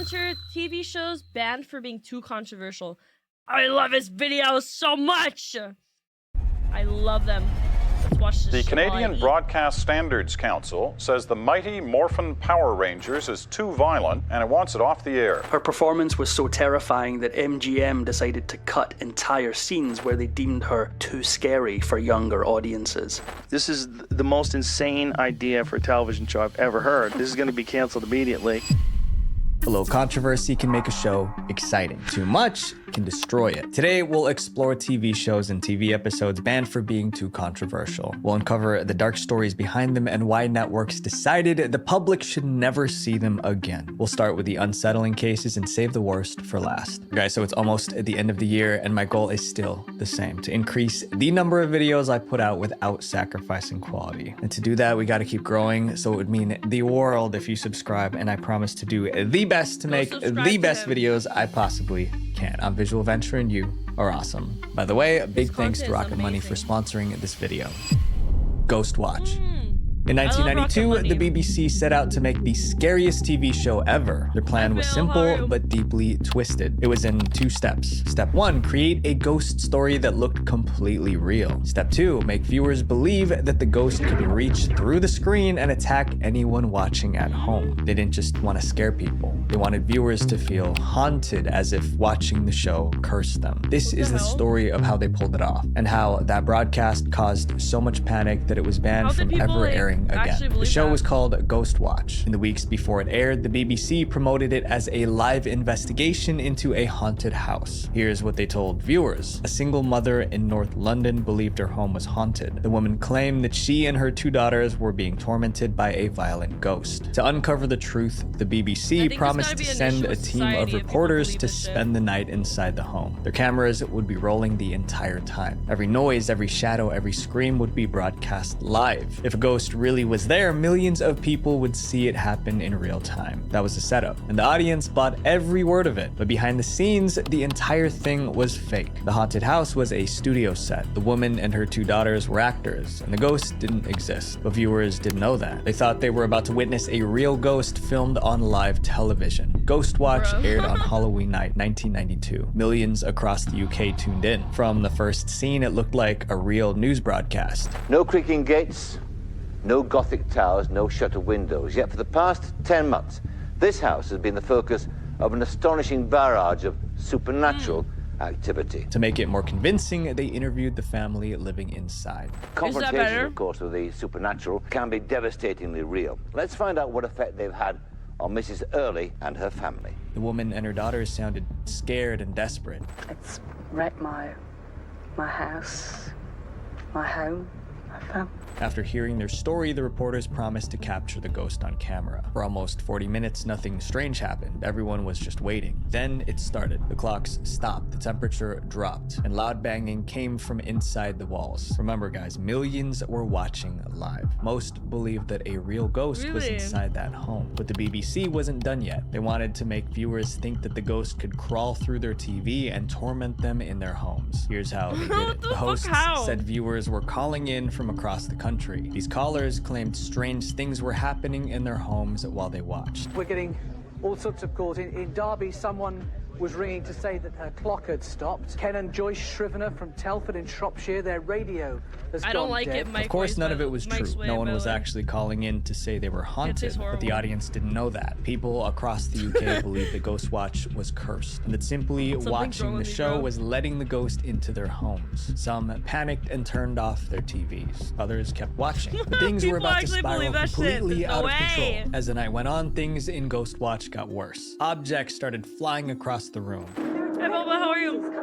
winter, TV shows banned for being too controversial. I love his videos so much. I love them. Let's watch this. The Canadian Broadcast Standards Council says the mighty Morphin Power Rangers is too violent and it wants it off the air. Her performance was so terrifying that MGM decided to cut entire scenes where they deemed her too scary for younger audiences. This is the most insane idea for a television show I've ever heard. This is going to be canceled immediately. A little controversy can make a show exciting. Too much can destroy it. Today, we'll explore TV shows and TV episodes banned for being too controversial. We'll uncover the dark stories behind them and why networks decided the public should never see them again. We'll start with the unsettling cases and save the worst for last. Guys, so it's almost at the end of the year and my goal is still the same, to increase the number of videos I put out without sacrificing quality. And to do that, we gotta keep growing, so it would mean the world if you subscribe, and I promise to do the best to make the best videos I possibly can. I'm Visual Venture and you are awesome. By the way, a big thanks to Rocket Money for sponsoring this video. Ghostwatch. In 1992, the BBC set out to make the scariest TV show ever. Their plan was simple, but deeply twisted. It was in 2 steps. Step 1, create a ghost story that looked completely real. Step 2, make viewers believe that the ghost could reach through the screen and attack anyone watching at home. They didn't just want to scare people. They wanted viewers to feel haunted, as if watching the show cursed them. This is the story of how they pulled it off, and how that broadcast caused so much panic that it was banned from ever airing again. The show was called Ghostwatch. In the weeks before it aired, the BBC promoted it as a live investigation into a haunted house. Here's what they told viewers. A single mother in North London believed her home was haunted. The woman claimed that she and her 2 daughters were being tormented by a violent ghost. To uncover the truth, the BBC promised to send a team of reporters to spend the night inside the home. Their cameras would be rolling the entire time. Every noise, every shadow, every scream would be broadcast live. If a ghost really was there, millions of people would see it happen in real time. That was the setup, and the audience bought every word of it. But behind the scenes, the entire thing was fake. The haunted house was a studio set. The woman and her 2 daughters were actors, and the ghost didn't exist. But viewers didn't know that. They thought they were about to witness a real ghost filmed on live television. Ghostwatch aired on Halloween night, 1992. Millions across the UK tuned in. From the first scene, it looked like a real news broadcast. No creaking gates, no Gothic towers, no shutter windows. Yet for the past 10 months, this house has been the focus of an astonishing barrage of supernatural activity. To make it more convincing, they interviewed the family living inside. Confrontation, of course, with the supernatural can be devastatingly real. Let's find out what effect they've had on Mrs. Early and her family. The woman and her daughters sounded scared and desperate. It's wrecked my house, my home, my family. After hearing their story, the reporters promised to capture the ghost on camera. For almost 40 minutes, nothing strange happened. Everyone was just waiting. Then it started. The clocks stopped, the temperature dropped, and loud banging came from inside the walls. Remember, guys, millions were watching live. Most believed that a real ghost was inside that home. But the BBC wasn't done yet. They wanted to make viewers think that the ghost could crawl through their TV and torment them in their homes. Here's how they did it. The hosts said viewers were calling in from across the country. These callers claimed strange things were happening in their homes while they watched. We're getting all sorts of calls. In Derby, someone was ringing to say that her clock had stopped. Ken and Joyce Shrivener from Telford in Shropshire, their radio has gone dead. Of course, none of it was true. No one was actually calling in to say they were haunted, but the audience didn't know that. People across the UK believed that Ghostwatch was cursed, and that simply watching the show was letting the ghost into their homes. Some panicked and turned off their TVs. Others kept watching. But things were about to spiral completely out of control. As the night went on, things in Ghostwatch got worse. Objects started flying across the room. Hi, Boba, how are you?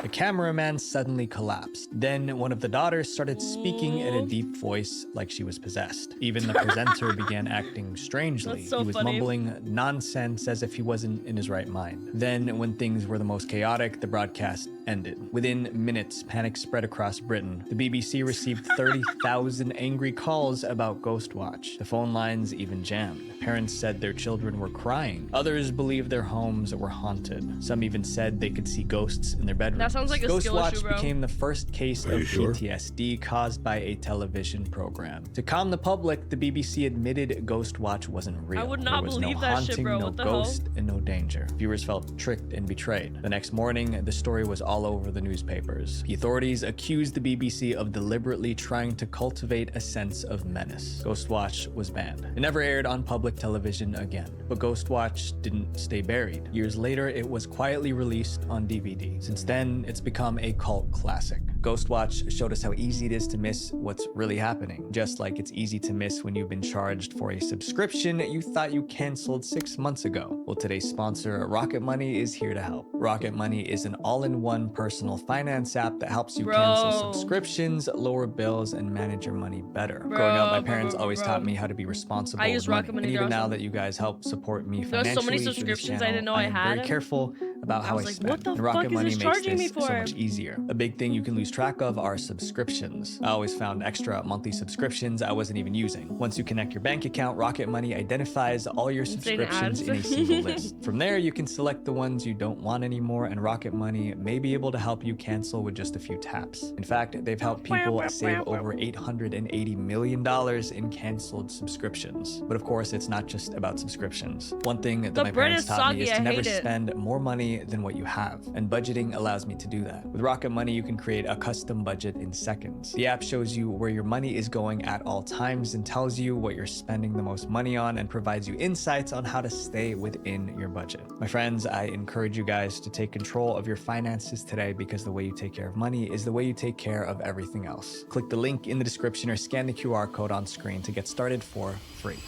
The cameraman suddenly collapsed. Then one of the daughters started speaking in a deep voice like she was possessed. Even the presenter began acting strangely. He was mumbling nonsense as if he wasn't in his right mind. Then, when things were the most chaotic, the broadcast ended. Within minutes, panic spread across Britain. The BBC received 30,000 angry calls about Ghostwatch. The phone lines even jammed. Parents said their children were crying. Others believed their homes were haunted. Some even said they could see ghosts in their bedrooms. sounds like a skill issue, Ghostwatch bro. became the first case of PTSD caused by a television program. To calm the public, the BBC admitted Ghostwatch wasn't real. I would not there was believe no that haunting, shit, bro. no What the ghost, hell? and no danger. Viewers felt tricked and betrayed. The next morning, the story was all over the newspapers. The authorities accused the BBC of deliberately trying to cultivate a sense of menace. Ghostwatch was banned. It never aired on public television again. But Ghostwatch didn't stay buried. Years later, it was quietly released on DVD. Since then, it's become a cult classic. Ghostwatch showed us how easy it is to miss what's really happening. Just like it's easy to miss when you've been charged for a subscription you thought you canceled 6 months ago. Well, today's sponsor, Rocket Money, is here to help. Rocket Money is an all-in-one personal finance app that helps you cancel subscriptions, lower bills, and manage your money better. Growing up, my parents always taught me how to be responsible I use with Rocket money. Money. And even now that you guys help support me financially, There's so many through this subscriptions I channel, didn't know I am had. very careful about how I was like, spend. what the And Rocket fuck is Money this makes charging me this so for? much easier. A big thing you can lose track of are subscriptions. I always found extra monthly subscriptions I wasn't even using. Once you connect your bank account, Rocket Money identifies all your subscriptions in a single list. From there, you can select the ones you don't want anymore, and Rocket Money may be able to help you cancel with just a few taps. In fact, they've helped people save over $880 million in canceled subscriptions. But of course, it's not just about subscriptions. One thing that my bread parents is taught me is soggy, to I never hate it. spend more money than what you have, and budgeting allows me to do that. With Rocket Money, you can create a custom budget in seconds. The app shows you where your money is going at all times and tells you what you're spending the most money on and provides you insights on how to stay within your budget. My friends, I encourage you guys to take control of your finances today, because the way you take care of money is the way you take care of everything else. Click the link in the description or scan the QR code on screen to get started for free.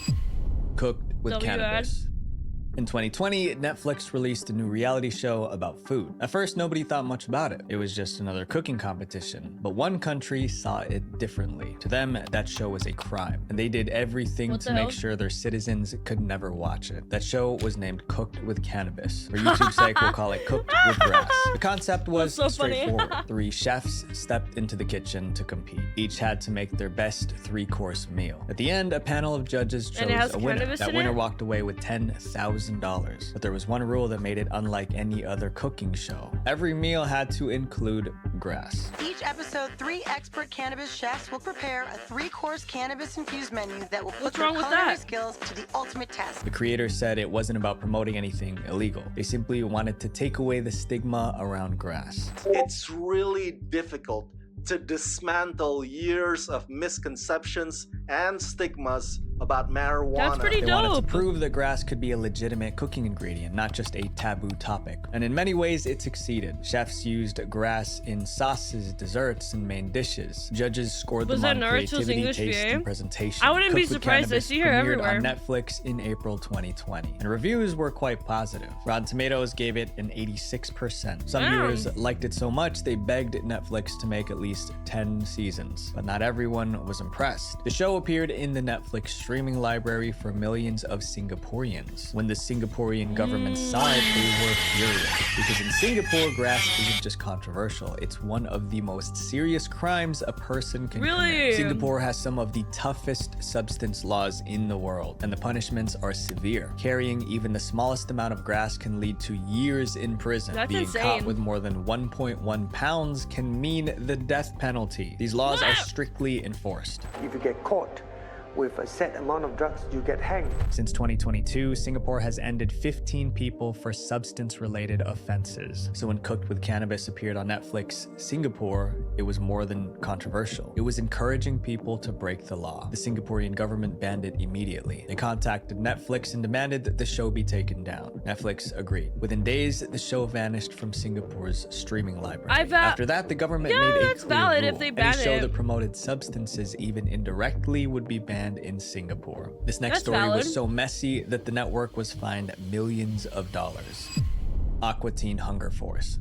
Cooked with W ad. Cannabis. In 2020, Netflix released a new reality show about food. At first, nobody thought much about it. It was just another cooking competition. But one country saw it differently. To them, that show was a crime, and they did everything What to the make hell? sure their citizens could never watch it. That show was named Cooked with Cannabis. For YouTube's sake, we'll call it Cooked with Grass. The concept was That's so funny. straightforward. 3 chefs stepped into the kitchen to compete. Each had to make their best 3-course meal. At the end, a panel of judges chose And it has a winner. cannabis That in winner it? walked away with $10,000. But there was one rule that made it unlike any other cooking show. Every meal had to include grass. Each episode, 3 expert cannabis chefs will prepare a 3-course cannabis-infused menu that will put What's their wrong with culinary that? skills to the ultimate test. The creators said it wasn't about promoting anything illegal. They simply wanted to take away the stigma around grass. It's really difficult to dismantle years of misconceptions and stigmas about marijuana. That's pretty They wanted to dope. prove that grass could be a legitimate cooking ingredient, not just a taboo topic. And in many ways, it succeeded. Chefs used grass in sauces, desserts, and main dishes. Judges scored Was them that on Naruto's creativity, English taste, VA? and presentation. I wouldn't be Cooked with surprised. I Cannabis see her premiered everywhere. on Netflix in April 2020, and reviews were quite positive. Rotten Tomatoes gave it an 86%. Some Damn. viewers liked it so much they begged Netflix to make at least 10 seasons, but not everyone was impressed. The show appeared in the Netflix streaming library for millions of Singaporeans. When the Singaporean government saw it, they were furious, because in Singapore, grass isn't just controversial, it's one of the most serious crimes a person can Really? commit. Singapore has some of the toughest substance laws in the world, and the punishments are severe. Carrying even the smallest amount of grass can lead to years in prison. That's Being insane. caught with more than 1.1 pounds can mean the death penalty. These laws are strictly enforced. If you get caught with a set amount of drugs, you get hanged. Since 2022, Singapore has ended 15 people for substance-related offenses. So when Cooked with Cannabis appeared on Netflix Singapore, it was more than controversial. It was encouraging people to break the law. The Singaporean government banned it immediately. They contacted Netflix and demanded that the show be taken down. Netflix agreed. Within days, the show vanished from Singapore's streaming library. After that, the government made a that's clear valid rule. if they Any ban show it. that promoted substances even indirectly would be banned in Singapore. This next That's story valid. was so messy that the network was fined millions of dollars. Aqua Teen Hunger Force.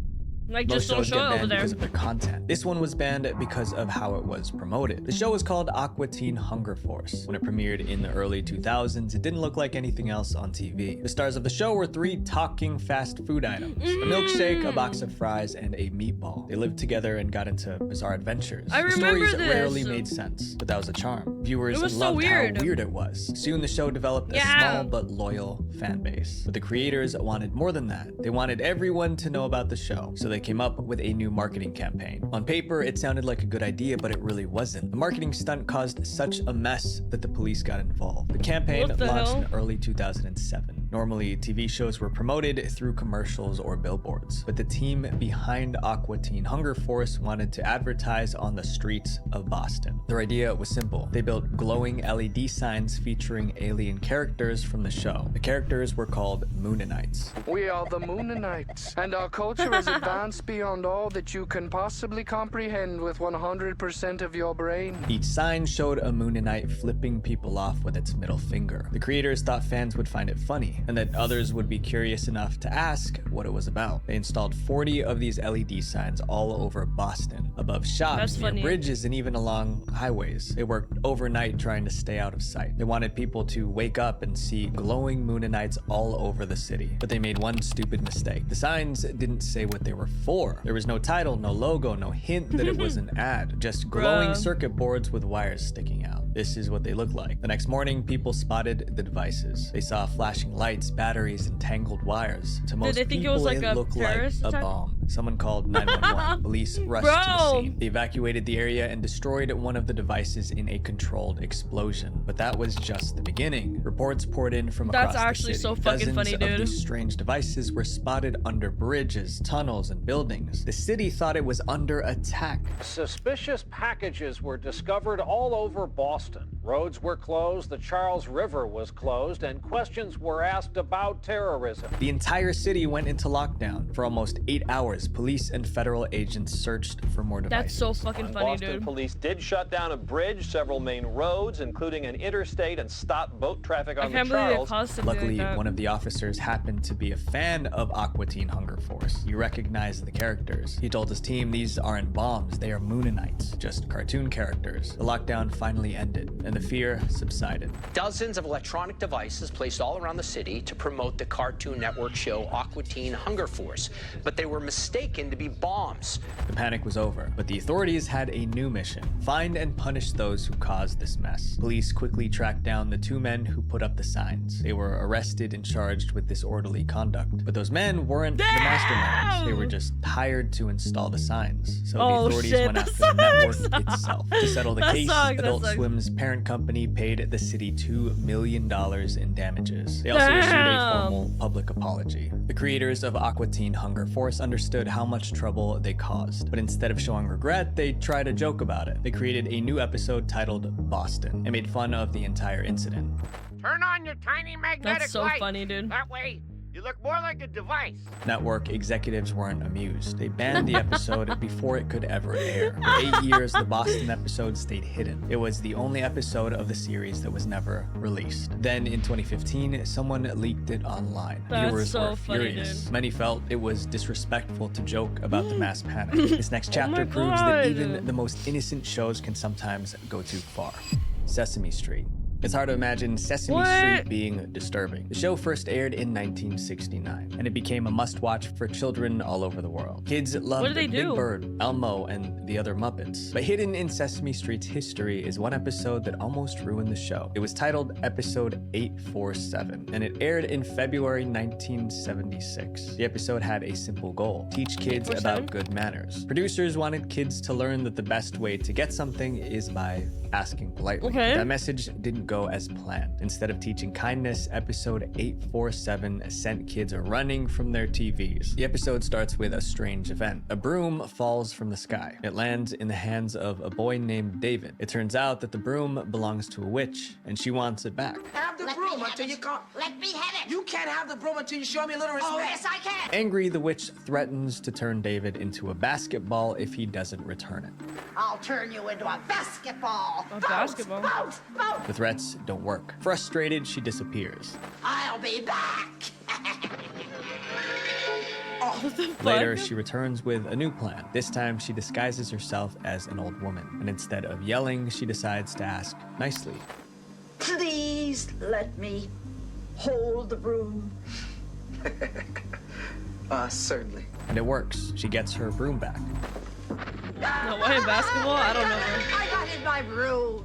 Like, Most just don't shows show get it over banned there. because of their content. This one was banned because of how it was promoted. The show was called Aqua Teen Hunger Force. When it premiered in the early 2000s, it didn't look like anything else on TV. The stars of the show were 3 talking fast food items: a milkshake, a box of fries, and a meatball. They lived together and got into bizarre adventures. I The remember stories rarely this. made sense, but that was a charm. Viewers It was so loved weird. how weird it was. Soon the show developed a Yeah. small but loyal fan base. But the creators wanted more than that. They wanted everyone to know about the show, so they they came up with a new marketing campaign. On paper, it sounded like a good idea, but it really wasn't. The marketing stunt caused such a mess that the police got involved. The campaign launched in early 2007. Normally, TV shows were promoted through commercials or billboards, but the team behind Aqua Teen Hunger Force wanted to advertise on the streets of Boston. Their idea was simple. They built glowing LED signs featuring alien characters from the show. The characters were called Mooninites. We are the Mooninites, and our culture is advanced beyond all that you can possibly comprehend with 100% of your brain. Each sign showed a Mooninite flipping people off with its middle finger. The creators thought fans would find it funny, and that others would be curious enough to ask what it was about. They installed 40 of these LED signs all over Boston, above shops, near bridges, and even along highways. They worked overnight trying to stay out of sight. They wanted people to wake up and see glowing Mooninites all over the city. But they made one stupid mistake. The signs didn't say what they were for. There was no title, no logo, no hint that it was an ad. Just glowing circuit boards with wires sticking out. This is what they looked like. The next morning, people spotted the devices. They saw flashing lights, batteries, and tangled wires. To most people, it looked like a bomb. Someone called 911. Police rushed to the scene. They evacuated the area and destroyed one of the devices in a controlled explosion. But that was just the beginning. Reports poured in from across the city. That's actually so fucking funny, dude. Dozens of these strange devices were spotted under bridges, tunnels, and buildings. The city thought it was under attack. Suspicious packages were discovered all over Boston. Roads were closed, the Charles River was closed, and questions were asked about terrorism. The entire city went into lockdown. For almost 8 hours, police and federal agents searched for more devices. That's so fucking funny, Boston dude. police did shut down a bridge, several main roads, including an interstate, and stopped boat traffic on the Charles. Luckily, one of the officers happened to be a fan of Aqua Teen Hunger Force. He recognized the characters. He told his team, these aren't bombs, they are Mooninites, just cartoon characters. The lockdown finally ended, and the fear subsided. Dozens of electronic devices placed all around the city to promote the Cartoon Network show Aqua Teen Hunger Force, but they were mistaken to be bombs. The panic was over, but the authorities had a new mission: find and punish those who caused this mess. Police quickly tracked down the 2 men who put up the signs. They were arrested and charged with disorderly conduct. But those men weren't the masterminds. They were just hired to install the signs. So the authorities went after the network itself. To settle the case, Adult Swim's parent company paid the city $2 million in damages. They also issued a formal public apology. The creators of Aqua Teen Hunger Force understood how much trouble they caused, but instead of showing regret, they tried to joke about it. They created a new episode titled Boston and made fun of the entire incident. Turn on your tiny magnetic light. That's so funny, dude. That way, you look more like a device. Network executives weren't amused. They banned the episode before it could ever air. For 8 years, the Boston episode stayed hidden. It was the only episode of the series that was never released. Then in 2015, someone leaked it online. Viewers were furious. Dude. Many felt it was disrespectful to joke about the mass panic. This next chapter proves that even the most innocent shows can sometimes go too far. Sesame Street. It's hard to imagine Sesame Street being disturbing. The show first aired in 1969, and it became a must-watch for children all over the world. Kids loved Big Bird, Elmo, and the other Muppets. But hidden in Sesame Street's history is one episode that almost ruined the show. It was titled Episode 847, and it aired in February 1976. The episode had a simple goal: teach kids about good manners. Producers wanted kids to learn that the best way to get something is by asking politely. That message didn't go as planned. Instead of teaching kindness, episode 847 sent kids running from their TVs. The episode starts with a strange event. A broom falls from the sky. It lands in the hands of a boy named David. It turns out that the broom belongs to a witch, and she wants it back. Have the broom until you can't. Let me have it. You can't have the broom until you show me a little respect. Oh, yes, I can. Angry, the witch threatens to turn David into a basketball if he doesn't return it. I'll turn you into a basketball. A basketball? The threats don't work. Frustrated, she disappears. I'll be back. Later, she returns with a new plan. This time, she disguises herself as an old woman. And instead of yelling, she decides to ask nicely. Please let me hold the broom. Certainly. And it works. She gets her broom back. No way, basketball? I don't know. I got in my room,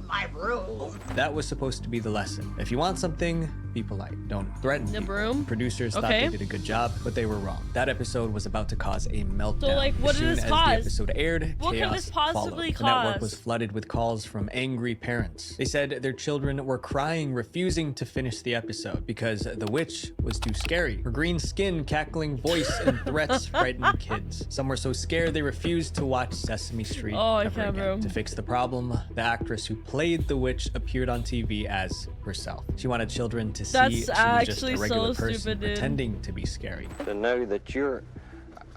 That was supposed to be the lesson. If you want something, be polite. Don't threaten The people. broom? Producers thought Okay. they did a good job, but they were wrong. That episode was about to cause a meltdown. So, like, what as did soon this as cause? the episode aired, What chaos could this possibly followed. The network cause? was flooded with calls from angry parents. They said their children were crying, refusing to finish the episode because the witch was too scary. Her green skin, cackling voice, and threats frightened kids. Some were so scared they refused to watch Sesame Street ever again. To fix the problem, the actress who played the witch appeared on TV as herself. She wanted children to see That's she was just actually a regular so person stupid, dude. pretending to be scary. To know that you're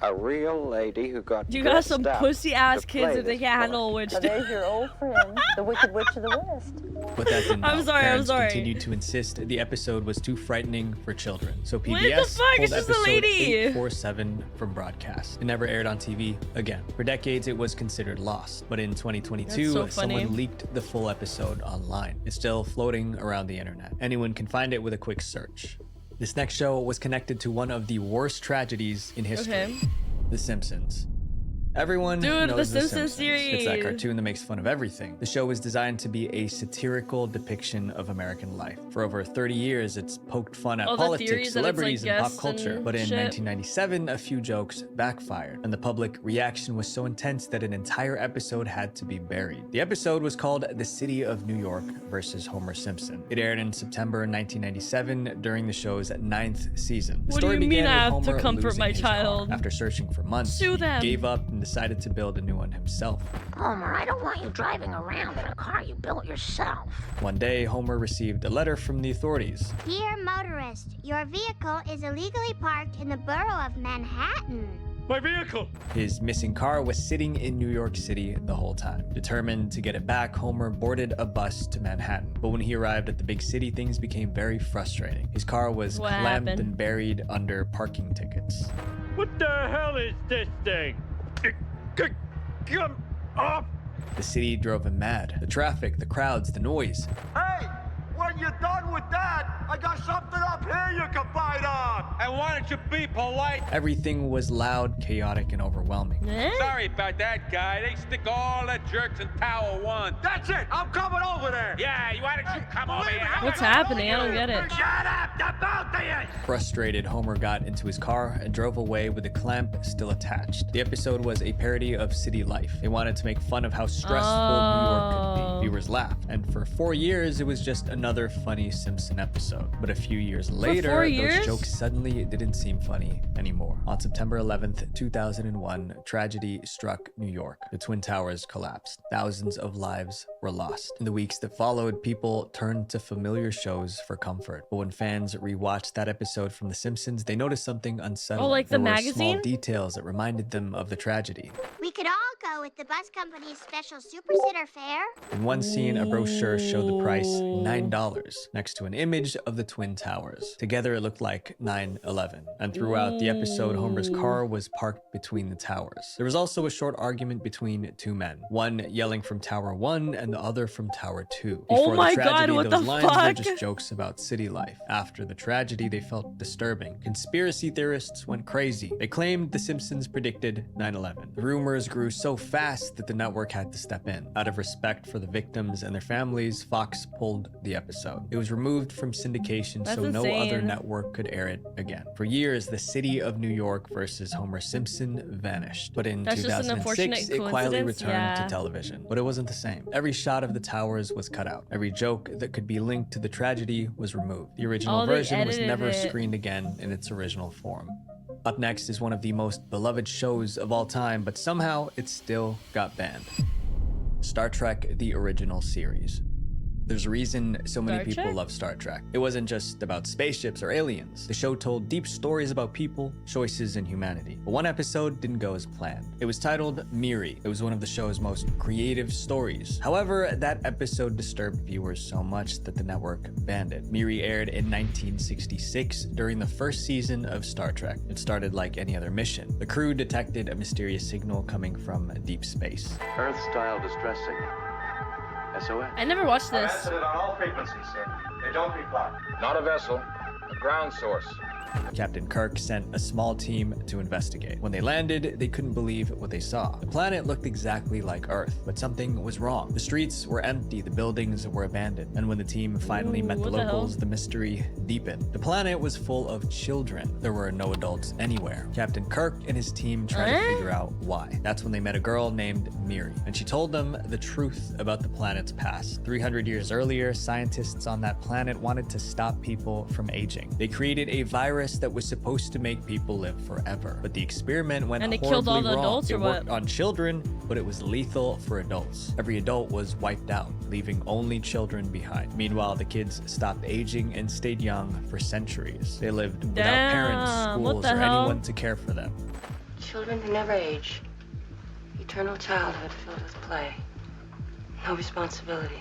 a real lady who got You got some dressed up pussy ass to kids play if they this can't part. handle a witch. So there's your old friend, the Wicked Witch of the West. But that didn't I'm help. sorry, I'm Parents sorry. continued to insist the episode was too frightening for children. So PBS What the fuck? pulled It's just a episode lady. 847 from broadcast. It never aired on TV again. For decades, it was considered lost. But in 2022, That's so funny. someone leaked the full episode online. It's still floating around the internet. Anyone can find it with a quick search. This next show was connected to one of the worst tragedies in history. Okay. The Simpsons. Everyone Dude, knows the Simpsons It's that series. cartoon that makes fun of everything. The show was designed to be a satirical depiction of American life. For over 30 years, it's poked fun at Oh, the politics, theories that it's, like, celebrities, and pop guests culture. and But in shit. 1997, a few jokes backfired, and the public reaction was so intense that an entire episode had to be buried. The episode was called The City of New York versus Homer Simpson. It aired in September 1997 during the show's 9th season. The What do story you mean began I have with to Homer comfort losing my his car. child? After searching for months, Sue he them. gave up and decided to build a new one himself. Homer, I don't want you driving around in a car you built yourself. One day, Homer received a letter from the authorities. Dear motorist, your vehicle is illegally parked in the borough of Manhattan. My vehicle! His missing car was sitting in New York City the whole time. Determined to get it back, Homer boarded a bus to Manhattan. But when he arrived at the big city, things became very frustrating. His car was What clamped happened? and buried under parking tickets. What the hell is this thing? Come off! The city drove him mad. The traffic, the crowds, the noise. Hey, when you're done with that, I got something up here you can bite on. And why don't you be polite? Everything was loud, chaotic, and overwhelming. Sorry about that, guy. They stick all the jerks in Tower 1. That's it. I'm coming over there. Yeah, why don't you come over here? What's happening? I don't get it. Shut up, the both of you. Frustrated, Homer got into his car and drove away with the clamp still attached. The episode was a parody of city life. They wanted to make fun of how stressful New York could be. Viewers laughed. And for 4 years, it was just another funny Simpson episode. But a few years later, 4 years? those jokes suddenly didn't seem funny anymore. On September 11th, 2001, tragedy struck New York. The Twin Towers collapsed. Thousands of lives were lost. In the weeks that followed, people turned to familiar shows for comfort. But when fans rewatched that episode from The Simpsons, they noticed something unsettling. Oh, like the There were small magazine? details that reminded them of the tragedy. We could all go with the bus company's special super sitter fare. In one scene, a brochure showed the price $9 next to an image of the Twin Towers. Together, it looked like 9/11. And throughout the episode, Homer's car was parked between the towers. There was also a short argument between two men, one yelling from Tower 1 and the other from Tower 2. Oh Before my the God, tragedy, what those the lines were fuck? just jokes about city life. After the tragedy, they felt disturbing. Conspiracy theorists went crazy. They claimed The Simpsons predicted 9/11. The rumors grew so fast that the network had to step in. Out of respect for the victims and their families, Fox pulled the episode. It was removed from syndication That's so no other insane. network could air it again. For years, the city of New York versus Homer Simpson vanished. But in That's just an 2006, unfortunate it quietly coincidence, returned yeah. to television. But it wasn't the same. Every shot of the towers was cut out. Every joke that could be linked to the tragedy was removed. The original Oh, they version was edited never it. screened again in its original form. Up next is one of the most beloved shows of all time, but somehow it still got banned. Star Trek: The Original Series. There's a reason so many Star people Trek? love Star Trek. It wasn't just about spaceships or aliens. The show told deep stories about people, choices, and humanity. But one episode didn't go as planned. It was titled Miri. It was one of the show's most creative stories. However, that episode disturbed viewers so much that the network banned it. Miri aired in 1966 during the first season of Star Trek. It started like any other mission. The crew detected a mysterious signal coming from deep space. Earth-style distress signal. SOS. I never watched this. I've answered it on all frequencies, sir. They don't reply. Not a vessel, a ground source. Captain Kirk sent a small team to investigate. When they landed, they couldn't believe what they saw. The planet looked exactly like Earth, but something was wrong. The streets were empty, the buildings were abandoned, and when the team finally met the locals, the mystery deepened. The planet was full of children. There were no adults anywhere. Captain Kirk and his team tried to figure out why. That's when they met a girl named Miri, and she told them the truth about the planet's past. 300 years earlier, scientists on that planet wanted to stop people from aging. They created a virus that was supposed to make people live forever, but the experiment went horribly killed all the wrong. adults, or it worked on children, but it was lethal for adults. Every adult was wiped out, leaving only children behind. Meanwhile, the kids stopped aging and stayed young for centuries. They lived without parents, schools, or anyone to care for them. Children who never age. Eternal childhood filled with play. No responsibilities.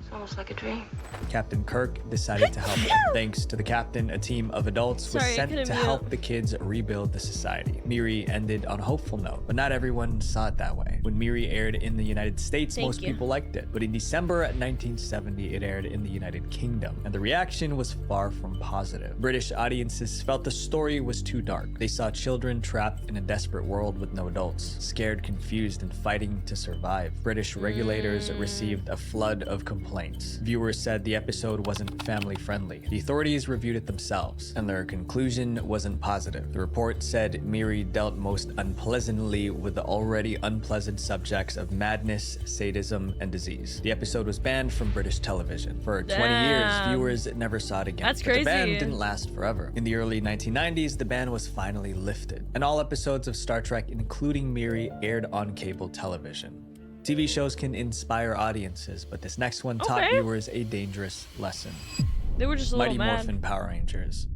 It's almost like a dream. Captain Kirk decided to help them. Thanks to the captain, a team of adults was sent to help the kids rebuild the society. Miri ended on a hopeful note, but not everyone saw it that way. When Miri aired in the United States, most people liked it. But in December 1970, it aired in the United Kingdom, and the reaction was far from positive. British audiences felt the story was too dark. They saw children trapped in a desperate world with no adults, scared, confused, and fighting to survive. British regulators received a flood of complaints. Viewers said the episode wasn't family friendly. The authorities reviewed it themselves, and their conclusion wasn't positive. The report said Miri dealt most unpleasantly with the already unpleasant subjects of madness, sadism, and disease. The episode was banned from British television. For 20 years, viewers never saw it again. That's but crazy. the ban didn't last forever. In the early 1990s, the ban was finally lifted, and all episodes of Star Trek, including Miri, aired on cable television. TV shows can inspire audiences, but this next one taught viewers a dangerous lesson. They were just a Mighty little mad. Morphin Power Rangers.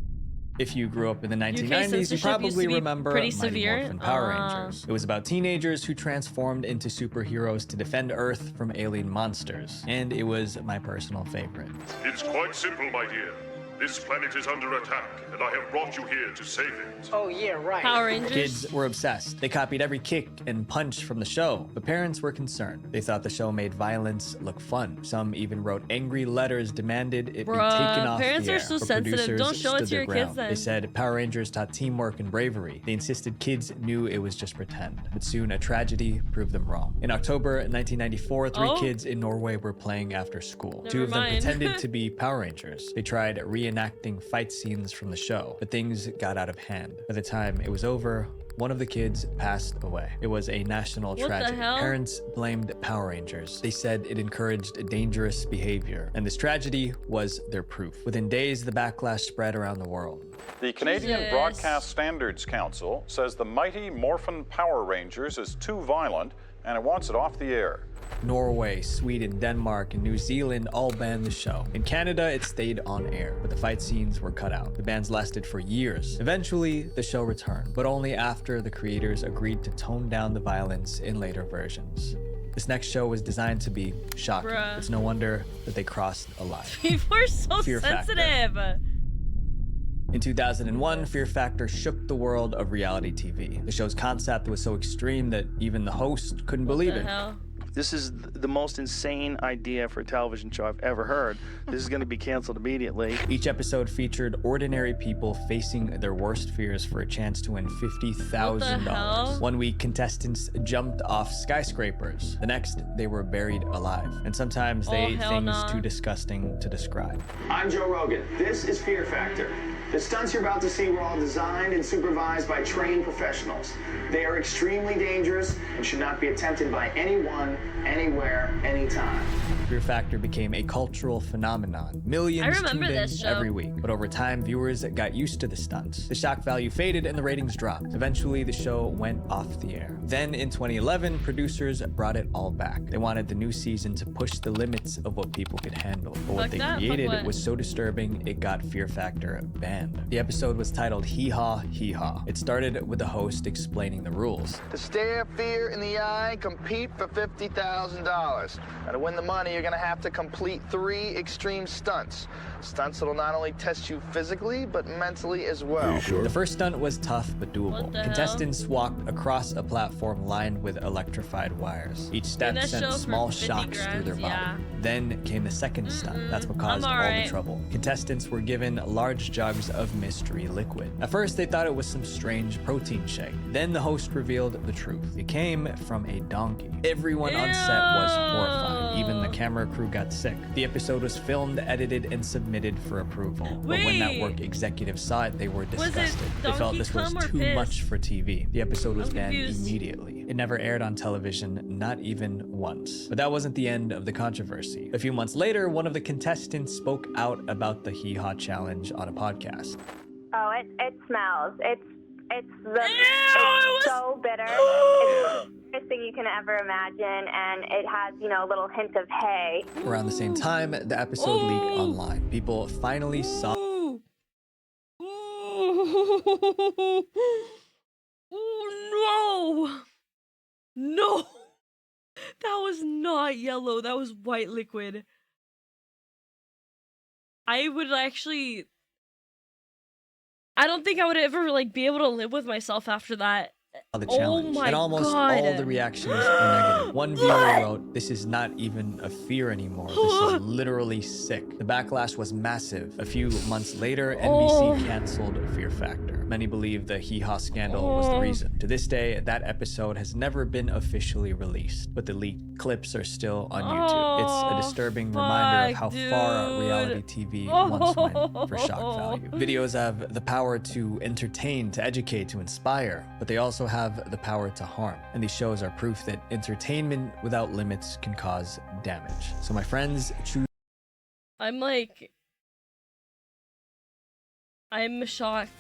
If you grew up in the 1990s, you probably remember Mighty Morphin Power Rangers. It was about teenagers who transformed into superheroes to defend Earth from alien monsters, and it was my personal favorite. It's quite simple, my dear. This planet is under attack, and I have brought you here to save it. Oh, yeah, right. Power Rangers. Kids were obsessed. They copied every kick and punch from the show, but parents were concerned. They thought the show made violence look fun. Some even wrote angry letters, demanded it be taken off parents the air. are so but sensitive. producers Don't show it stood to your their kids ground. then. They said Power Rangers taught teamwork and bravery. They insisted kids knew it was just pretend. But soon a tragedy proved them wrong. In October 1994, three kids in Norway were playing after school. Two of them pretended to be Power Rangers. They tried reenacting fight scenes from the show, but things got out of hand. By the time it was over, one of the kids passed away. It was a national tragedy. Parents blamed Power Rangers. They said it encouraged dangerous behavior, and this tragedy was their proof. Within days, the backlash spread around the world. The Canadian Broadcast Standards Council says the mighty Morphin Power Rangers is too violent and it wants it off the air. Norway, Sweden, Denmark, and New Zealand all banned the show. In Canada, it stayed on air, but the fight scenes were cut out. The bans lasted for years. Eventually, the show returned, but only after the creators agreed to tone down the violence in later versions. This next show was designed to be shocking. It's no wonder that they crossed a line. People are so Fear sensitive. Factor. In 2001, Fear Factor shook the world of reality TV. The show's concept was so extreme that even the host couldn't believe it. This is the most insane idea for a television show I've ever heard. This is going to be canceled immediately. Each episode featured ordinary people facing their worst fears for a chance to win $50,000. One week, contestants jumped off skyscrapers. The next, they were buried alive. And sometimes they ate things too disgusting to describe. I'm Joe Rogan. This is Fear Factor. The stunts you're about to see were all designed and supervised by trained professionals. They are extremely dangerous and should not be attempted by anyone, anywhere, anytime. Fear Factor became a cultural phenomenon. Millions tuned in every week. But over time, viewers got used to the stunts. The shock value faded and the ratings dropped. Eventually, the show went off the air. Then in 2011, producers brought it all back. They wanted the new season to push the limits of what people could handle. But what they created was so disturbing, it got Fear Factor banned. The episode was titled Hee Haw, Hee Haw. It started with the host explaining the rules. To stare fear in the eye, compete for $50,000. Now, to win the money, you're going to have to complete 3 extreme stunts. Stunts that'll not only test you physically, but mentally as well. The first stunt was tough but doable. Contestants walked across a platform lined with electrified wires. Each step sent small shocks through their body. Then came the second stunt. That's what caused all the trouble. Contestants were given large jugs of mystery liquid. At first, they thought it was some strange protein shake. Then the host revealed the truth. It came from a donkey. Everyone on set was horrified. Even the camera crew got sick. The episode was filmed, edited, and submitted for approval. But when network executives saw it, they were disgusted. They felt this was too much for TV. The episode was banned immediately. It never aired on television, not even once. But that wasn't the end of the controversy. A few months later, one of the contestants spoke out about the Hee Haw challenge on a podcast. Oh, it smells. It's so bitter. It's the worst thing you can ever imagine, and it has, you know, a little hint of hay. Around the same time, the episode leaked online. People finally saw. Oh no! No! That was not yellow. That was white liquid. I would actually. I don't think I would ever like be able to live with myself after that. The challenge. And almost all the reactions were negative. One viewer wrote, "This is not even a fear anymore. This is literally sick." The backlash was massive. A few months later, NBC canceled Fear Factor. Many believe the Hee Haw scandal was the reason. To this day, that episode has never been officially released, but the leaked clips are still on YouTube. It's a disturbing reminder of how far reality TV once went for shock value. Videos have the power to entertain, to educate, to inspire, but they also have the power to harm. And these shows are proof that entertainment without limits can cause damage. So my friends, choose. I'm shocked.